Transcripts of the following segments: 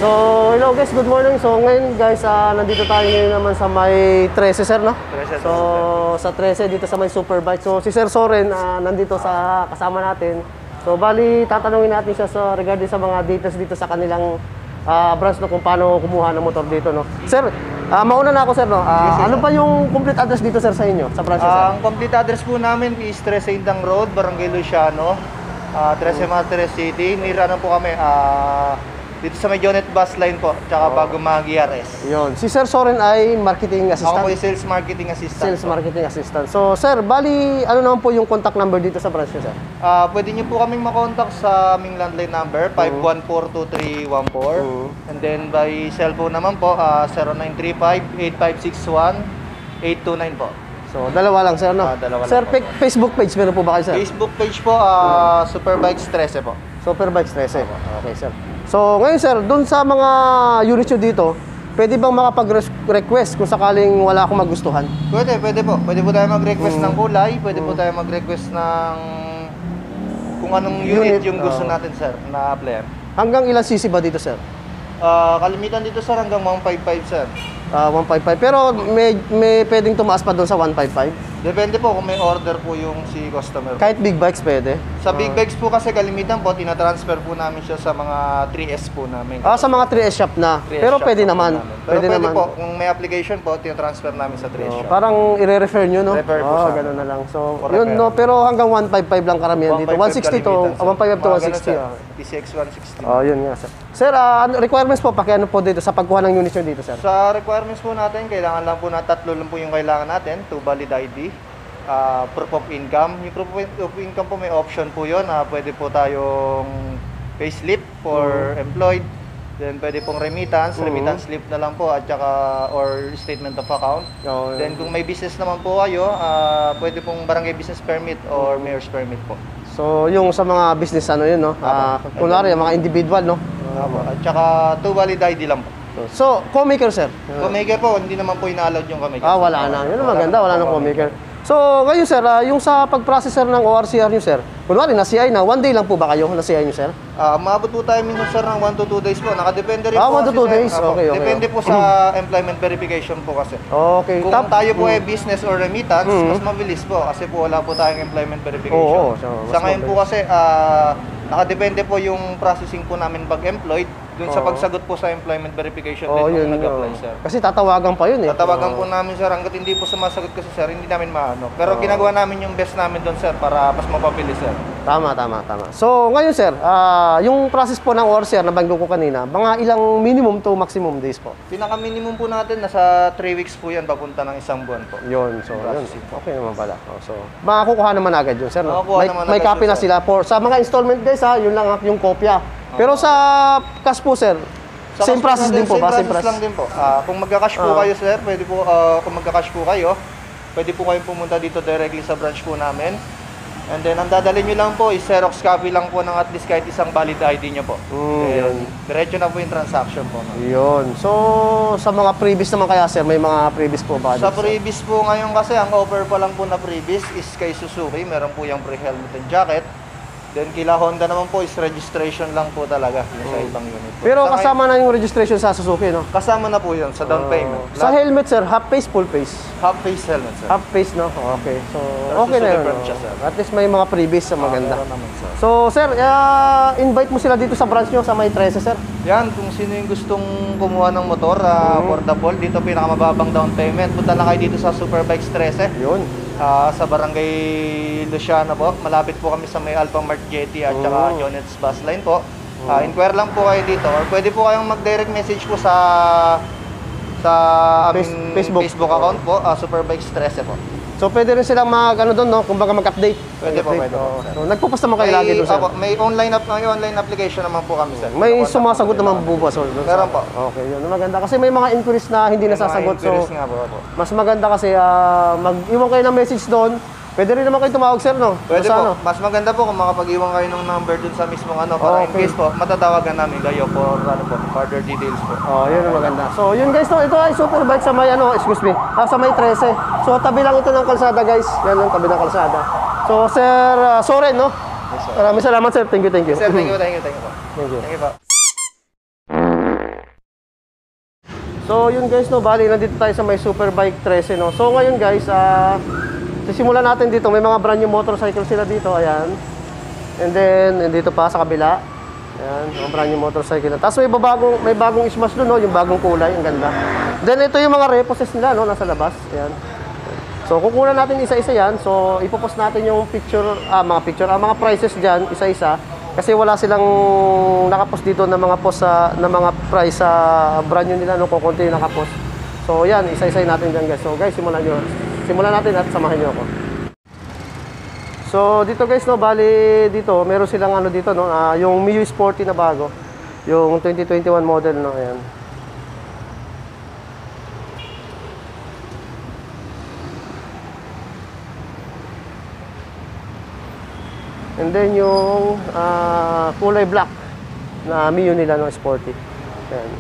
So, hello guys, good morning. So, ngayon guys, nandito tayo ngayon naman sa may 13, sir, no? 13, so, sa 13, dito sa may Superbike. So, si Sir Soren, nandito sa kasama natin. So, bali, tatanungin natin siya regarding sa mga details dito sa kanilang branch, no, kung paano kumuha ng motor dito, no? Sir, mauna na ako, sir, no? Ano pa yung complete address dito, sir, sa inyo, sa branch, sir? Ang complete address po namin is 13 Indang Road, Barangay Luciano, 13 Martires City. Nira po kami dito sa may Jonet Bus Line po, tsaka bago mag-ERS. Yun. Si Sir Soren ay marketing assistant. Ako po yung sales marketing assistant. Sales marketing assistant. So, sir, bali, ano naman po yung contact number dito sa branch niyo, sir? Pwede niyo po kaming makontak sa aming landline number, 514-2314. And then by cellphone naman po, 0935-8561-829 po. So, dalawa lang, sir, no? Dalawa lang Sir, po. Facebook page meron po ba kayo, sir? Facebook page po, Superbikes 13 po. Superbikes 13. Okay, sir. So, ngayon, sir, dun sa mga units nyo dito, pwede bang makapag-request kung sakaling wala akong magustuhan? Pwede po. Pwede po tayo mag-request ng kulay, pwede po tayo mag-request ng kung anong unit yung gusto natin, sir, na applyan. Hanggang ilang cc ba dito, sir? Kalimitan dito, sir, hanggang 155, sir. 155. Pero may pwedeng tumaas pa doon sa 155? Depende po kung may order po yung si customer. Kahit big bikes pwede? Sa big bikes po kasi kalimitan po, tinatransfer po namin siya sa mga 3S po namin. Sa mga 3S shop na. 3S Pero shop pwede po naman. Pero pwede po, kung may application po, tinatransfer namin sa 3S shop. Parang i-refer nyo, no? Refer po sa amin. Ganun na lang. So, For yun, refer. no? Pero hanggang 155 lang karamihan dito. 160 to, 155 to 160. PCX 160. Yun nga, sir. Sir, requirements po, pakiano po dito sa pagkuha ng units nyo dito, sir? Sa requirements po natin, kailangan lang po tatlo lang po yung kailangan natin. 2 valid ID, proof of income. Yung proof of income po may option po yun. Pwede po tayong payslip for employed. Then pwede pong remittance slip na lang po at saka or statement of account. Then kung may business naman po kayo, pwede pong barangay business permit or mayor's permit po. So, yung sa mga business, ano yun, no? Kunwari, mga individual, no? At saka 2 valid ID lang po. So, co-maker, sir? Co-maker po, hindi naman po ina-allowed yung co-maker. Wala na. Yun ang maganda, wala nang co-maker. So, ngayon, sir, yung sa pag-processor ng ORCR nyo, sir, kunwari, na-CI na, 1 day lang po ba kayo na-CI nyo, sir? Maabot po tayo minsan, sir, ng 1 to 2 days po. Nakadepende rin po 1 to 2 days? Okay. Depende po sa employment verification po kasi. Okay. Kung tayo po ay business or remittance, mas mabilis po kasi po wala po tayong employment verification. Sa ngayon po kasi, nakadepende po yung processing po namin pag-employed dun sa pagsagot po sa employment verification din kung nag-apply, sir. Kasi tatawagan pa yun, eh. Tatawagan po namin, sir, hanggat hindi po sumasagot kasi, sir, hindi namin maano. Pero ginagawa namin yung best namin doon, sir, para mas mapabilis, sir. Tama. So, ngayon, sir, yung process po ng ORCR na banggol ko kanina, mga ilang minimum to maximum days po? Pinaka-minimum po natin, nasa 3 weeks po yan, papunta ng 1 buwan po. Yun, so, yun. Okay naman pala. So, makakukuha naman agad yun, sir, no? Makukuha naman May agad copy yun, na sir. sila. Sa mga installment, guys, yun lang yung kopya. Pero sa cash po, sir, same process din po ba? Same process lang din po. Kung magka-cash po kayo, sir, pwede po, kung magka-cash po kayo, pwede po kayong pumunta dito directly sa branch po namin. And then, ang dadalhin nyo lang po is Xerox copy lang po ng at least kahit isang valid ID nyo po. Yun. Diretso na po yung transaction po. No? Yun. So, sa mga previous naman kaya, sir, may mga previous po ba? Sa previous po ngayon kasi, ang offer pa lang po na previous is kay Suzuki. Meron po yung pre-helmet and jacket. Then kila Honda naman po is registration lang po talaga yung sa ibang unit po. Pero kasama na yung registration sa Suzuki, no? Kasama na po yun sa down payment. Sa helmet, sir, half face, full face? Half face helmet, sir. Half face, no? Okay. So, okay na yun. siya, sir. At least may mga previous sa maganda. Meron naman, sir. So, sir, invite mo sila dito sa branch nyo sa may 13, sir? Yan, kung sino yung gustong kumuha ng motor, affordable, dito pinakamababang down payment. Punta lang kayo dito sa Superbikes 13. Yun. Sa Barangay Luciano po. Malapit po kami sa may Alphamart Jetty at saka Jonet's Bus Line po. Inquire lang po kayo dito or pwede po kayong mag-direct message po sa aming Facebook account po, Superbikes 13 po. So, pwede rin silang doon, no? Kumbaga mag-update. Pwede po. So, nagpo-post naman kayo lagi doon, sir? May online application naman po kami, sir. May sumasagot naman po ba, sir? Meron po. Okay, yun. Maganda. Kasi may mga inquiries na hindi nasasagot. So, Nga po. mas maganda kasi mag-iwan kayo ng message doon. Pwede rin naman kayo tumawag, sir, no? Pwede Sa, po. Mas maganda po kung makapag-iwan kayo ng number dun sa mismong para in case po, matatawagan namin kayo for further details po. Yun ang maganda. So, yun guys, no, ito ay Superbike sa may excuse me, sa may 13. So, tabi lang ito ng kalsada, guys. Yan ang tabi ng kalsada. So, Sir Soren, no? Yes, sir. Maraming salamat, sir. Thank you. Sir, thank you po. Thank you. Thank you po. So yun guys, no, bali nandito tayo sa may Superbike 13, no. So ngayon guys, sisimulan natin dito. May mga brand new motorcycle sila dito, ayan. And then dito pa sa kabila. Ayan, mga brand new motorcycle. Tapos may bagong Smash doon, no, yung bagong kulay, ang ganda. Then ito yung mga reposes nila, no, nasa labas. Ayan. So kukunan natin isa-isa 'yan. So ipopost natin yung mga prices diyan isa-isa. Kasi wala silang nakapost dito ng mga post ng mga price sa brand new nila, no, kukunti yung nakapost. So yan, isa-isa natin dyan guys. So guys, simulan natin at samahan nyo ako. So dito guys, no, bali dito, meron silang ano dito, no, yung Mio Sporty na bago. Yung 2021 model, no, ayan. And then yung kulay black na Mio nila, no, Sporty. Ayan.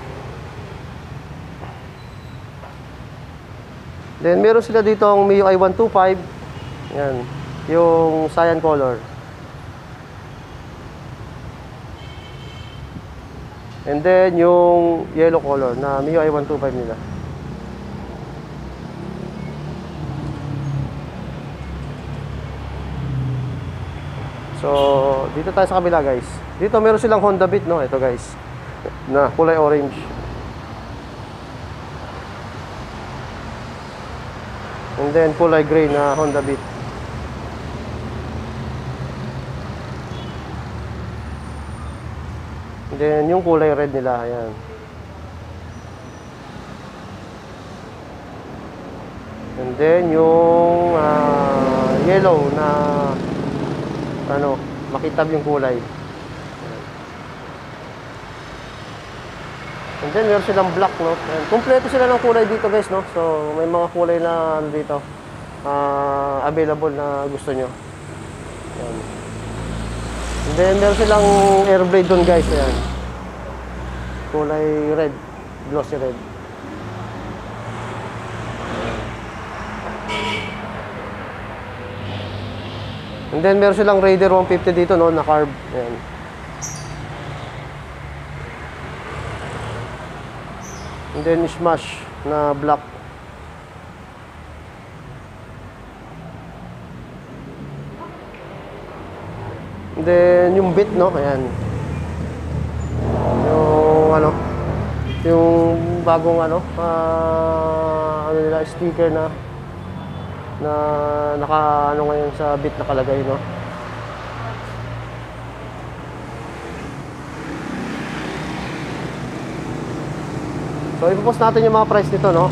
Then meron sila dito ang Mio i125. Ayan. Yung cyan color. And then yung yellow color na Mio i125 nila. So, dito tayo sa kabila guys. Dito meron silang Honda Beat, no? Ito guys. Na kulay orange. And then kulay gray na Honda Beat. And then yung kulay red nila, ayan. And then yung yellow na ano, makitab yung kulay. And then meron silang black, no. And kumpleto sila ng kulay dito guys, no. So may mga kulay na ano dito available na gusto nyo. Ayan. And then meron silang airblade doon guys, ayan. Kulay red, glossy red. And then meron silang Raider 150 dito, no, na carb. Ayan. And then Smash na black. And then yung Beat, no, ayan. Yung ano, yung bagong ano nila sticker na naka ano ngayon sa Beat nakalagay, no. So ipopost natin yung mga price nito, no,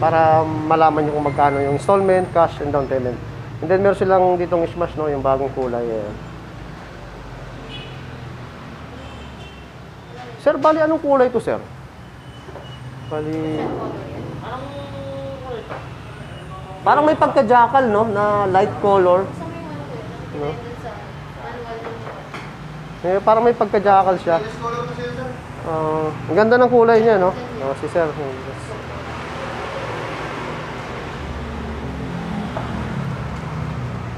para malaman niyo kung magkano yung installment, cash, and down payment. And then meron silang ditong Smash, no, yung bagong kulay. Sir, bali anong kulay to, sir? Bali parang may pagka-jackal, no, na light color. No? Parang may pagka-jackal siya. Ang ganda ng kulay niya, no? Si sir.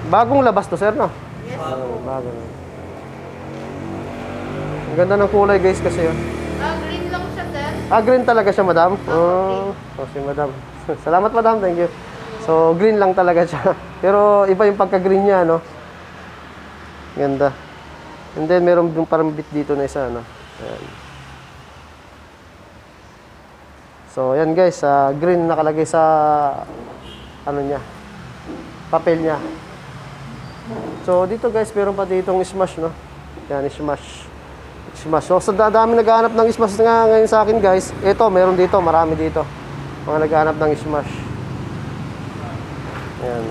Bagong labas to, sir, no? Yes. Bago. Ang ganda ng kulay, guys, kasi yun. Green lang siya, sir. Green talaga siya, madam? Si madam. Salamat, madam. Thank you. So, green lang talaga siya. Pero, iba yung pagka-green niya, no? Ganda. And then, meron yung parang bit dito na isa, no? Ayan. So, ayan guys. Green nakalagay sa, ano niya, papel niya. So, dito guys, meron pa ditong Smash, no? Yan, Smash. So, sa dami naghahanap ng Smash nga ngayon sa akin, guys. Ito, meron dito, marami dito. Mga naghahanap ng Smash. Ayan.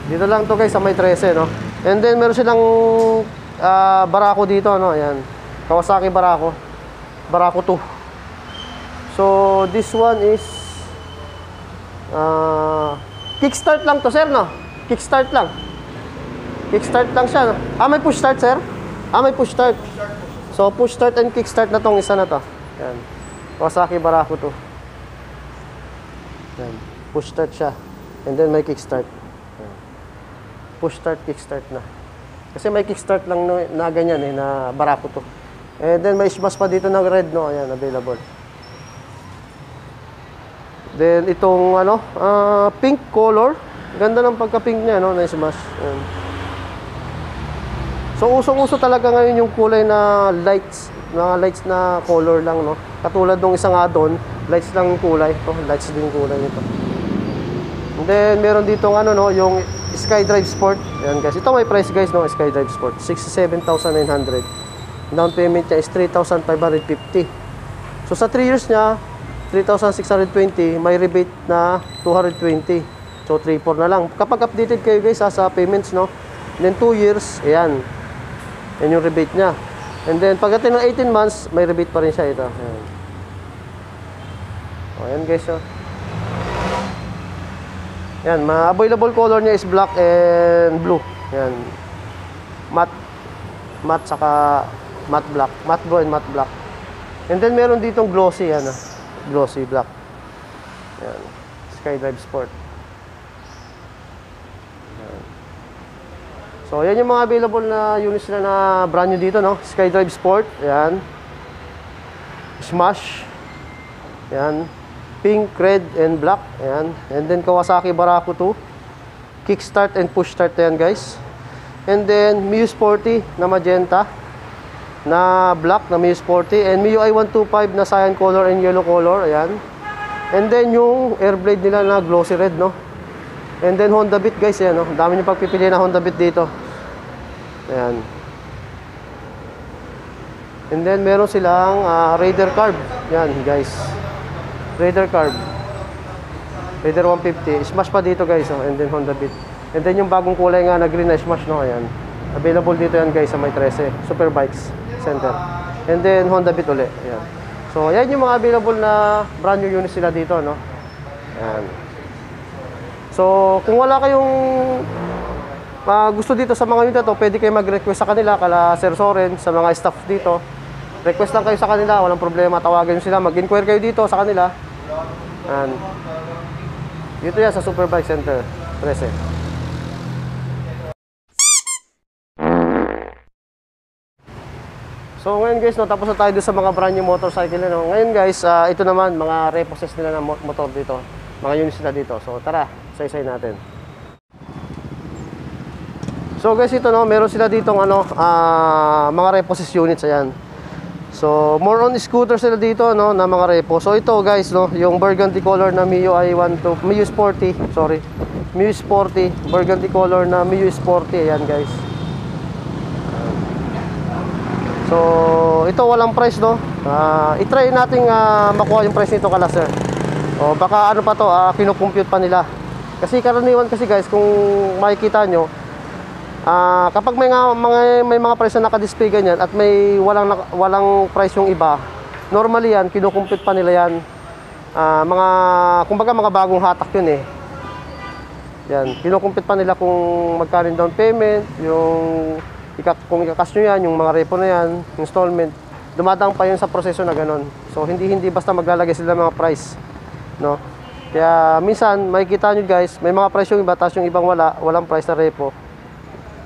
Dito lang to guys, sa may 13, no? And then, meron silang Barako dito, no? Ayan. Kawasaki Barako. Barako 2. So, this one is kickstart lang to, sir, no? Kickstart lang. Kickstart lang siya, no? May push start, sir? May push start. So, push start and kickstart na tong isa na to. Ayan. Kawasaki Barako 2. Ayan. Push start siya. And then may kickstart. Ayan. Push start, kickstart na. Kasi may kickstart lang na ganyan, na Barako 2. And then may smash pa dito ng red, no? Ayan, available. Then itong ano, pink color. Ganda ng pagka-pink niya, no? Na smash. Ayan. So usong-uso talaga ngayon yung kulay na lights, mga lights na color lang, no? Katulad nung isang add-on, lights lang yung kulay. Ito, lights din yung kulay nito. And then meron dito ng ano, no, yung SkyDrive Sport. Ayan guys, ito may price guys, no, SkyDrive Sport, 67,900. Down payment niya is 3,550. So sa 3 years niya, 3,620, may rebate na 220. So 3,400 na lang. Kapag updated kayo guys sa payments, no. And then 2 years, ayan. Yan yung rebate niya. And then pagdating ng 18 months, may rebate pa rin siya ito. Ayan. O, ayan guys, oh. Yan, available color niya is black and blue. Yan. Matte saka matte black. Matte blue and matte black. And then meron ditong glossy, yan, glossy black. Yan. SkyDrive Sport. Yan. So, yan yung mga available na units na brand new dito, no? SkyDrive Sport, yan. Smash. Yan. Pink, red, and black. Ayan. And then Kawasaki Barako 2. Kickstart and push start yan guys. And then Miu Sporty na magenta. Na black na Miu Sporty. And Miu i125 na cyan color and yellow color. Ayan. And then yung airblade nila na glossy red, no? And then Honda Beat guys. Ayan, no? Dami nyo pagpipili na Honda Beat dito. Ayan. And then meron silang Raider Carb. Yan guys. Raider Carb. Raider 150. Smash pa dito guys, oh. And then Honda Beat. And then yung bagong kulay nga na green na smash, no? Ayan. Available dito yan guys sa may 13. Superbikes Center. And then Honda Beat ulit. Ayan. So ayan yung mga available na brand new units sila dito, no? Ayan. So kung wala kayong gusto dito sa mga unit na to, pwede kayo mag-request sa kanila, kala Sir Soren, sa mga staff dito. Request lang kayo sa kanila, walang problema, tawagan nyo sila, mag-inquire kayo dito sa kanila. And dito yan sa Superbike Center 13. So ngayon guys, no, tapos na tayo doon sa mga brand new motorcycle, no. Ngayon guys, ito naman mga reposes nila ng motor dito, mga units nila dito. So tara, isa-isay natin. So guys, ito, no, meron sila ditong ano, mga reposes units, ayan. So, more on scooter sila dito, no, na mga repo. So, ito guys, no, yung burgundy color na Miu i12, Miu Sporty, sorry. Miu Sporty, burgundy color na Miu Sporty, ayan guys. So, ito walang price, no. I-try nating makuha yung price nito kala sir. O, baka ano pa to, kino-compute pa nila. Kasi karaniwan kasi guys, kung makikita nyo, kapag may mga price na naka-display ganyan at may walang price yung iba, normally yan, kinukumpute pa nila yan. Kumbaga mga bagong hatak yun eh. Yan, kinukumpute pa nila kung magkano yung down payment, kung ikakas nyo yan, yung mga repo na yan, installment, dumadang pa yun sa proseso na ganon. So hindi basta maglalagay sila ng mga price, no? Kaya minsan makikita nyo guys, may mga price yung iba, tapos yung ibang walang price na repo.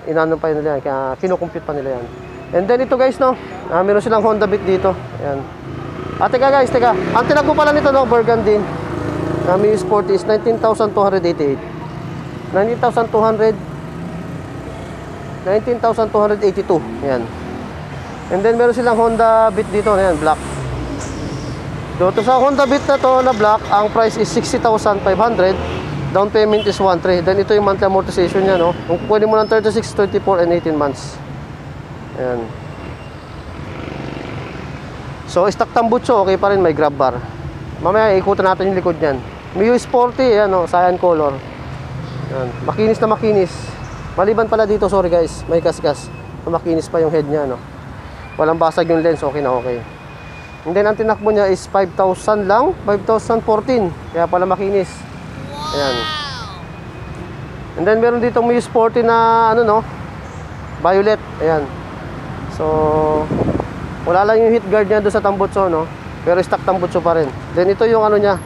Inano pa nila yan, kaya kinukumpute pa nila yan. And then ito guys, no, meron silang Honda Beat dito. Ayan. Teka guys, ang tinago pala nito, no, burgundy na Miu Sporty is 19,288. 19,282. Ayan. And then meron silang Honda Beat dito, ayan, black. Dito sa Honda Beat na to na black, ang price is 60,500. Down payment is 1.3. Then ito yung monthly amortization niya, no. Kung pwede mo ng 36, 24, and 18 months. Ayan. So, stock tambutso, okay pa rin, may grab bar. Mamaya, ikutan natin yung likod niyan. Miu Sporty, ayan, no, cyan color. Ayan. Makinis na makinis. Maliban pala dito, sorry guys, may kaskas. Makinis pa yung head niya, no. Walang basag yung lens, okay na okay. And then, ang tinakbo niya is 5,000 lang, 5,014. Kaya pala makinis. Ayan. And then meron dito Miu Sporty na ano, no, violet. Ayan. So wala lang yung heat guard niya doon sa tambutso, no, pero stock tambutso pa rin. Then ito yung ano niya,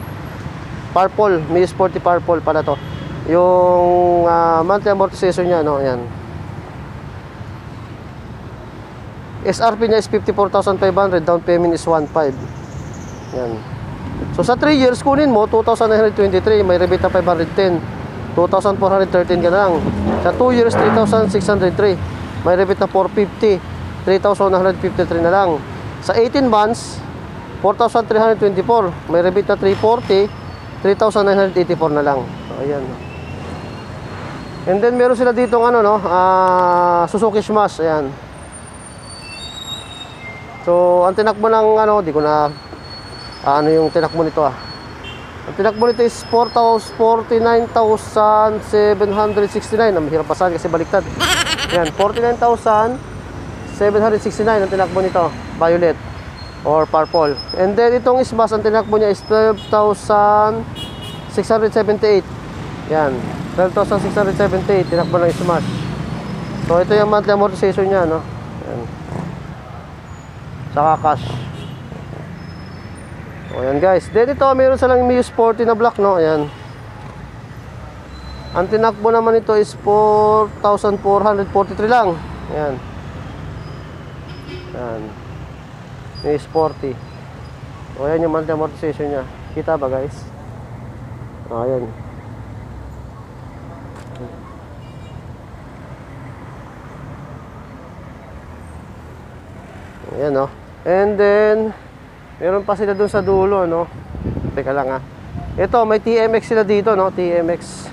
purple, Miu Sporty purple pala to. Yung monthly amortization niya, no, ayan. SRP niya is 54,500, down payment is 1,500. Yan. So sa 3 years, kunin mo 2,923, may rebate na 510. 2,413 ka na lang. Sa 2 years, 3,603, may rebate na 450. 3,153 na lang. Sa 18 months, 4,324, may rebate na 340. 3,984 na lang. So, ayan. And then meron sila dito ng ano, no, Suzuki Smash, ayan. So ang tinakbo ng ano, di ko na ano yung tinakbo nito ah. Ang tinakbo nito is 49,769. Ang hirap pasahan kasi baliktad. Ayan, 49,769 ang tinakbo nito, violet or purple. And then itong Smash, ang tinakbo niya is 12,678. Yan, 12,678 tinakbo ng Smash. So ito yung monthly amortization niya, no. Yan. Saka cash. So ayan guys. Then ito mayroon silang Mio Sporty na black, no. Ayan. Ang tinakbo naman ito is 4,443 lang. Ayan. Ayan. Mio Sporty. So ayan yung monthly amortization niya. Kita ba guys? Ayan. Ayan, no. And then meron pa sila dun sa dulo, no. Teka lang ah. Ito may TMX sila dito, no. TMX.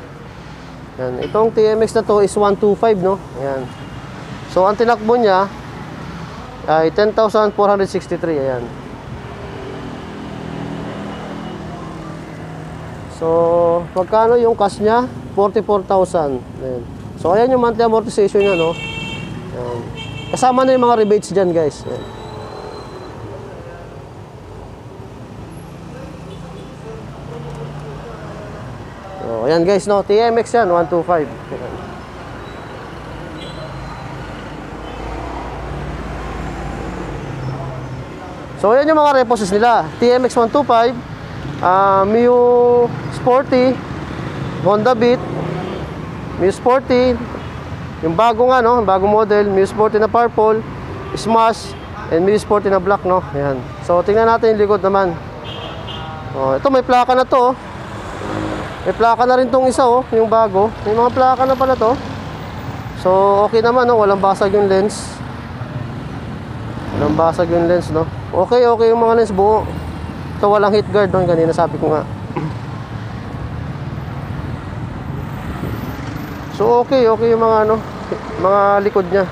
Yan. Itong TMX na to is 125, no. Ayan. So ang tinakbo niya ay 10,463. Ayan. So magkano yung cash niya? 44,000. Ayan. So ayan yung monthly amortization niya, no. Ayan. Kasama na yung mga rebates dyan guys. Ayan. So ayan guys, no. TMX yan, 125. Ayan. So ayan yung mga reposes nila. TMX 125, Mio Sporty, Honda Beat, Mio Sporty, yung bago nga, no, bagong model, Mio Sporty na purple, Smash, and Mio Sporty na black, no. Ayan. So tingnan natin yung likod naman. Oh, ito may plaka na to. May plaka na rin tong isa, oh, yung bago. May mga plaka na pala to. So okay naman, no, walang basag yung lens. Walang basag yung lens, no. Okay yung mga lens buo. Ito walang hit guard, no, kanina sabi ko nga. So okay yung mga ano, mga likod niya.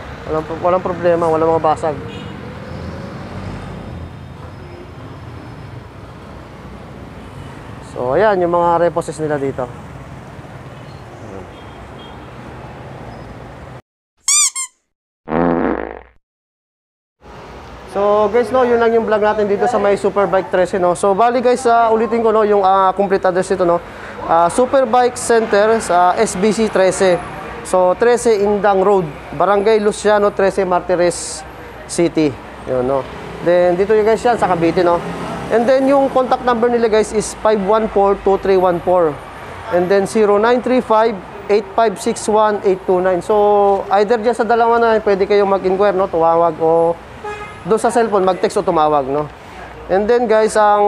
Walang problema, walang mga basag. So ayan yung mga reposes nila dito. So guys, no, yun lang yung vlog natin dito sa may Superbike 13, no. So bali guys, ulitin ko, no, yung complete address nito, no. Superbike Center sa SBC 13. So 13 Indang Road, Barangay Luciano 13, Martires City. Yun, no. Then dito yung guys yan sa Cavite, no. And then yung contact number nila guys is 514-2314. And then 0935-8561829. So either dyan sa dalawa na pwede kayong mag-inquire, no, tumawag o doon sa cellphone mag-text o tumawag, no. And then guys, ang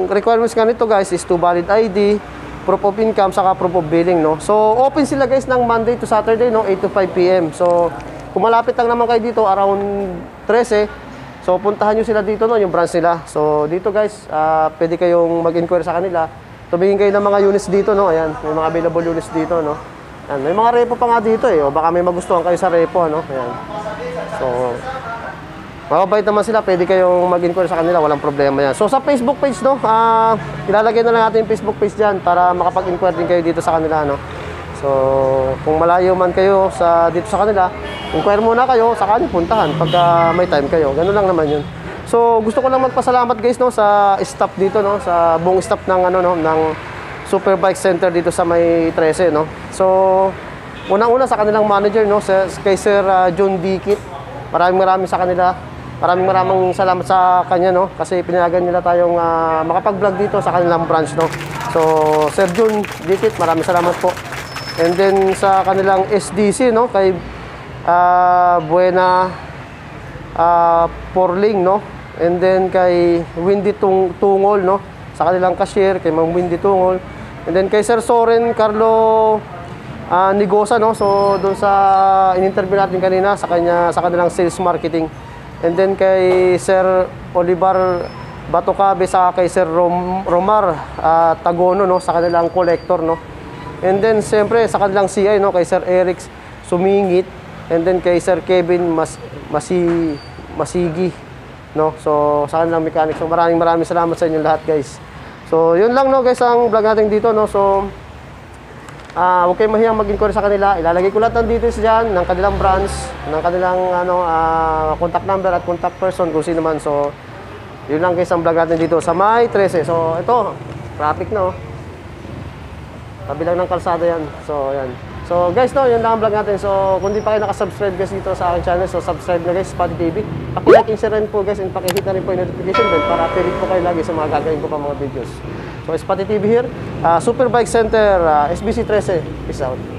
requirements nga nito guys is 2 valid ID, proof of income, saka proof of billing, no. So open sila guys ng Monday to Saturday, no, 8 to 5 PM. So kung malapit lang naman kayo dito around 13, so puntahan nyo sila dito, no, yung branch nila. So dito guys, pwede kayong mag-inquire sa kanila. Tumingin kayo ng mga units dito, no. Ayan, may mga available units dito, no. Ayan, may mga repo pa nga dito eh, o baka may magustuhan kayo sa repo, no. Ayan. So mababait naman sila, pwede kayong mag-inquire sa kanila, walang problema yan. So sa Facebook page, no, ilalagay na lang natin yung Facebook page dyan para makapag-inquire din kayo dito sa kanila, no. So kung malayo man kayo dito sa kanila, inquire muna kayo, saka nyo puntahan pagka may time kayo. Ganun lang naman yun. So gusto ko lang magpasalamat guys, no, sa staff dito, no, sa buong staff ng ano, no, ng Superbike Center dito sa may 13, no. So unang-una sa kanilang manager, no, kay Sir John Dikit. Maraming sa kanila. Maraming salamat sa kanya, no, kasi pinayagan nila tayong makapag-vlog dito sa kanilang branch, no. So Sir Jun Dikit, maraming salamat po. And then sa kanilang SDC, no, kay Buena Porling, no? And then kay Windy Tungol, no? Sa kanilang cashier, kay Ma'am Windy Tungol. And then kay Sir Soren Carlo Nigosa, no? So doon sa in-interview natin kanina sa kanilang sales marketing. And then kay Sir Olivar Batocabe sa kay Sir Romar Tagono, no? Sa kanilang collector, no? And then siyempre sa kanilang CI, no? Kay Sir Eric Sumingit. And then kay Sir Kevin Masigi, no? So sa kanilang mechanics. So maraming salamat sa inyo lahat, guys. So yun lang, no, guys, ang vlog natin dito, no? So huwag kayong mahiyang mag-inquire sa kanila. Ilalagay ko lahat ng details dyan ng kanilang branch, ng kanilang contact number at contact person kung sino man. So yun lang, guys, ang vlog natin dito sa May 13. So ito, traffic na, oh. Tabi lang ng kalsada yan. So yan. So guys, no, yun lang ang vlog natin. So kung di pa kayo nakasubscribe, guys, dito sa aking channel, so subscribe na, guys, Spotty TV. Paki-like and share rin po, guys, and paki-hit na rin po yung notification bell para update po kayo lagi sa mga gagawin ko pa mga videos. So Spotty TV here, Super Bike Center, SBC 13. Peace out.